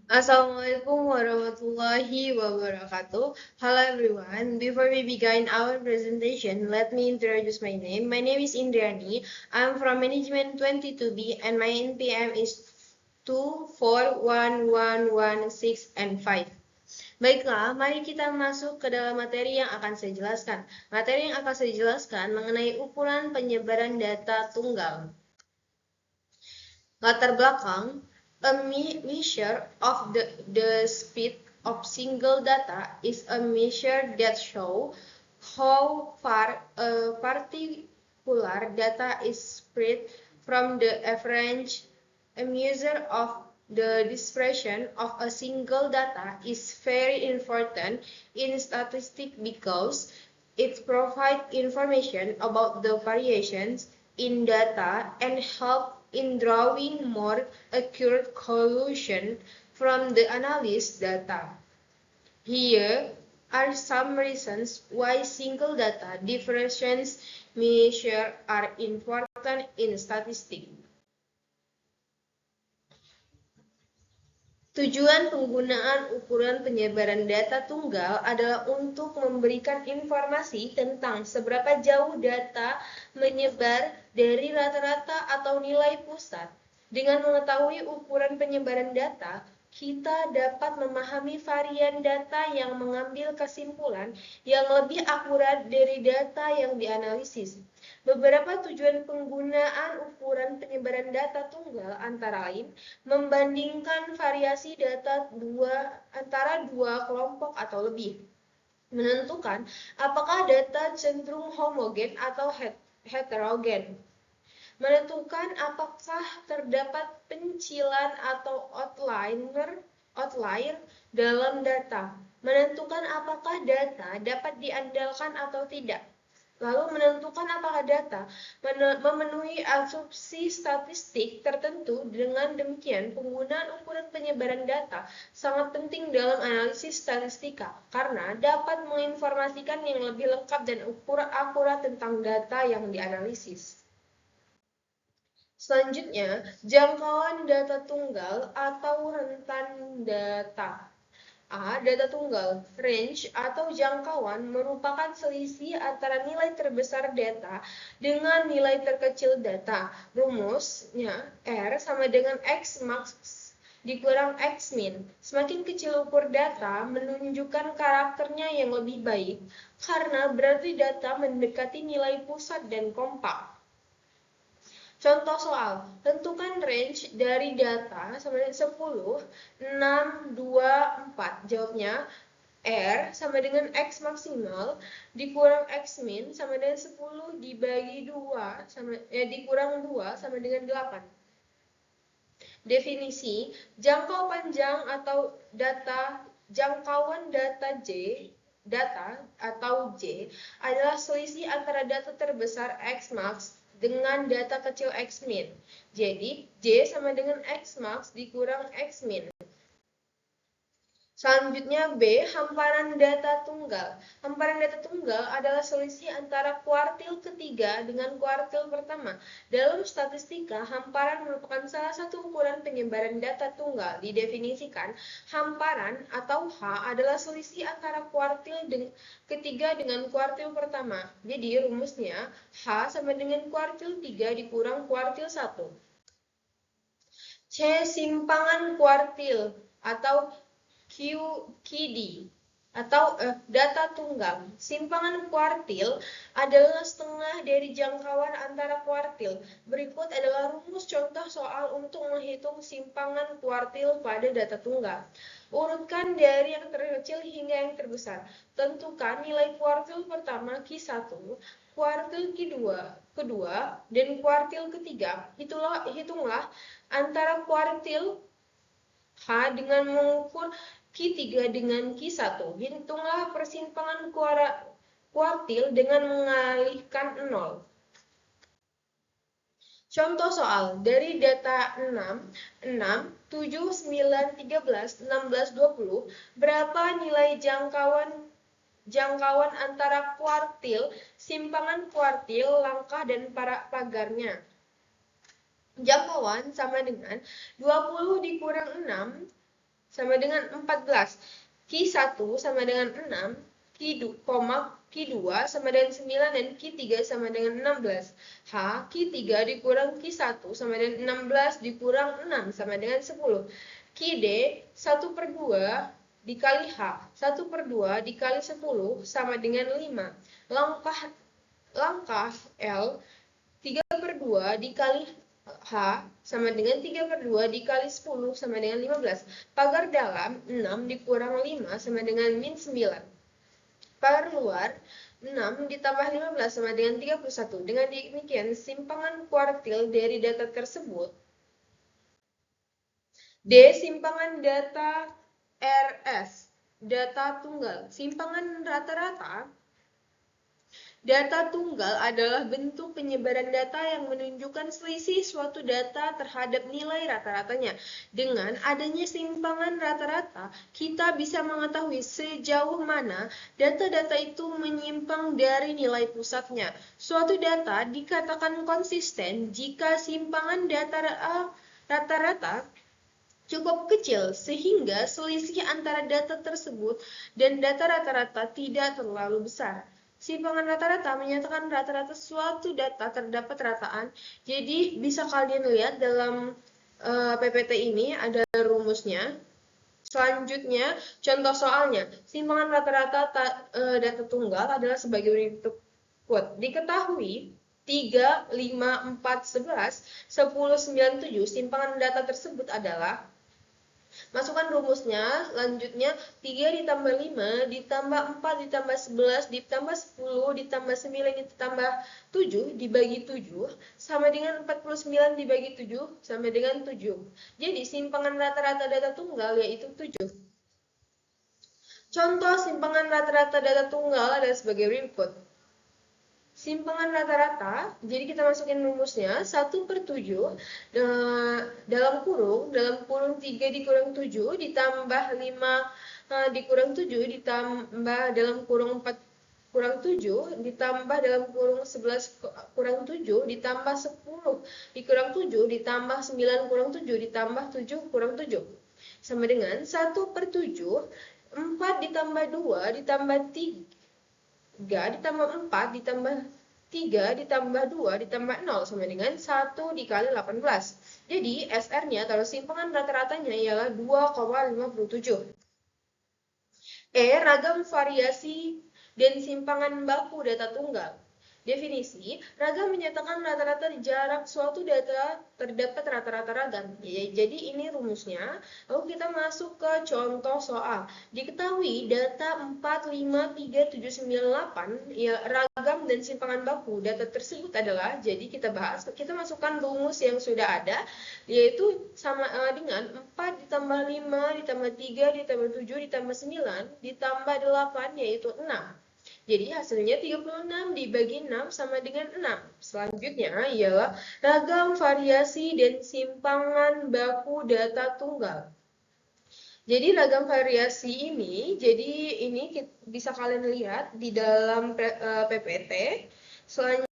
Assalamualaikum warahmatullahi wabarakatuh. Hello everyone. Before we begin our presentation, let me introduce my name. My name is Indriani. I'm from Management 22B and my NPM is 241116 and 5. Baiklah, mari kita masuk ke dalam materi yang akan saya jelaskan. Materi yang akan saya jelaskan mengenai ukuran penyebaran data tunggal. Latar belakang, a measure of the speed of single data is a measure that shows how far a particular data is spread from the average. A measure of the dispersion of a single data is very important in statistics because it provides information about the variations in data and help in drawing more accurate conclusions from the analysis data. Here are some reasons why single data differentiation measures are important in statistics. Tujuan penggunaan ukuran penyebaran data tunggal adalah untuk memberikan informasi tentang seberapa jauh data menyebar dari rata-rata atau nilai pusat. Dengan mengetahui ukuran penyebaran data, kita dapat memahami varian data yang mengambil kesimpulan yang lebih akurat dari data yang dianalisis. Beberapa tujuan penggunaan ukuran penyebaran data tunggal antara lain membandingkan variasi data antara dua kelompok atau lebih, menentukan apakah data cenderung homogen atau heterogen, menentukan apakah terdapat pencilan atau outlier dalam data, menentukan apakah data dapat diandalkan atau tidak, lalu menentukan apakah data memenuhi asumsi statistik tertentu. Dengan demikian, penggunaan ukuran penyebaran data sangat penting dalam analisis statistika karena dapat menginformasikan yang lebih lengkap dan akurat tentang data yang dianalisis. Selanjutnya, jangkauan data tunggal atau rentan data. Data tunggal, range atau jangkauan merupakan selisih antara nilai terbesar data dengan nilai terkecil data. Rumusnya R sama dengan X max dikurang X min. Semakin kecil ukur data menunjukkan karakternya yang lebih baik karena berarti data mendekati nilai pusat dan kompak. Contoh soal, tentukan range dari data sama dengan 10, 6, 2, 4. Jawabnya, R sama dengan X maksimal dikurang X min sama dengan 10 dibagi 2, dikurang 2 sama dengan 8. Definisi, jangkau panjang atau jangkauan data atau J adalah selisih antara data terbesar X max dengan data kecil X min. Jadi, J sama dengan X max dikurang X min. Selanjutnya B, hamparan data tunggal. Hamparan data tunggal adalah selisih antara kuartil ketiga dengan kuartil pertama. Dalam statistika, hamparan merupakan salah satu ukuran penyebaran data tunggal. Didefinisikan, hamparan atau H adalah selisih antara kuartil ketiga dengan kuartil pertama. Jadi rumusnya H sama dengan kuartil 3 dikurang kuartil 1. C, simpangan kuartil atau QD atau data tunggal. Simpangan kuartil adalah setengah dari jangkauan antara kuartil. Berikut adalah rumus contoh soal untuk menghitung simpangan kuartil pada data tunggal. Urutkan dari yang terkecil hingga yang terbesar. Tentukan nilai kuartil pertama Q1, kuartil kedua, dan kuartil ketiga. Hitunglah antara kuartil H dengan mengukur Q3 dengan Q1. Hitunglah persimpangan kuartil dengan mengalihkan 0. Contoh soal, dari data 6, 7, 9, 13, 16, 20, berapa nilai jangkauan antara kuartil, simpangan kuartil, langkah, dan pagarnya? Jangkauan sama dengan 20 dikurang 6 sama dengan 14. Q1 sama dengan 6, Q2 sama dengan 9, dan Q3 sama dengan 16. Q3 dikurang Q1 sama dengan 16 dikurang 6 sama dengan 10. QD 1/2 dikali H, 1/2 dikali 10 sama dengan 5. Langkah L 3/2 dikali H sama dengan 3/2 dikali 10 sama dengan 15. Pagar dalam 6 dikurang 5 sama dengan min 9. Pagar luar 6 ditambah 15 sama dengan 31. Dengan demikian, simpangan kuartil dari data tersebut D. Simpangan data RS, data tunggal. Simpangan rata-rata. Data tunggal adalah bentuk penyebaran data yang menunjukkan selisih suatu data terhadap nilai rata-ratanya. Dengan adanya simpangan rata-rata, kita bisa mengetahui sejauh mana data-data itu menyimpang dari nilai pusatnya. Suatu data dikatakan konsisten jika simpangan data rata-rata cukup kecil sehingga selisih antara data tersebut dan data rata-rata tidak terlalu besar. Simpangan rata-rata menyatakan rata-rata suatu data terdapat rataan. Jadi bisa kalian lihat dalam PPT ini ada rumusnya. Selanjutnya, contoh soalnya. Simpangan rata-rata data tunggal adalah sebagai berikut. Diketahui 3, 5, 4, 11, 10, 9, 7 simpangan data tersebut adalah, masukkan rumusnya. Lanjutnya 3 ditambah 5 ditambah 4 ditambah 11 ditambah 10 ditambah 9 ditambah 7 dibagi 7 sama dengan 49 dibagi 7 sama dengan 7. Jadi simpangan rata-rata data tunggal yaitu 7. Contoh simpangan rata-rata data tunggal adalah sebagai berikut. Simpangan rata-rata, jadi kita masukin rumusnya 1/7 dalam kurung 3 dikurang 7 ditambah 5 dikurang 7 ditambah dalam kurung 4 kurang 7 ditambah dalam kurung 11 kurang 7 ditambah 10 dikurang 7 ditambah 9 kurang 7 ditambah 7 kurang 7 sama dengan 1/7. 4 ditambah 2 ditambah 3 ditambah 4 ditambah 3 ditambah 2 ditambah 0 sama dengan 1 dikali 18. Jadi SR-nya atau simpangan rata-ratanya ialah 2,57. Ragam variasi dan simpangan baku data tunggal. Definisi, ragam menyatakan rata-rata jarak suatu data terdapat rata-rata ragam. Jadi ini rumusnya. Lalu kita masuk ke contoh soal. Diketahui data 4, 5, 3, 7, 9, 8 ya, ragam dan simpangan baku data tersebut adalah, jadi kita bahas, kita masukkan rumus yang sudah ada, yaitu sama dengan 4 ditambah 5 ditambah 3 ditambah 7 ditambah 9 ditambah 8 yaitu 6. Jadi hasilnya 36 dibagi 6 sama dengan 6. Selanjutnya ialah ragam variasi dan simpangan baku data tunggal. Jadi ragam variasi ini, jadi ini bisa kalian lihat di dalam PPT. Selanjutnya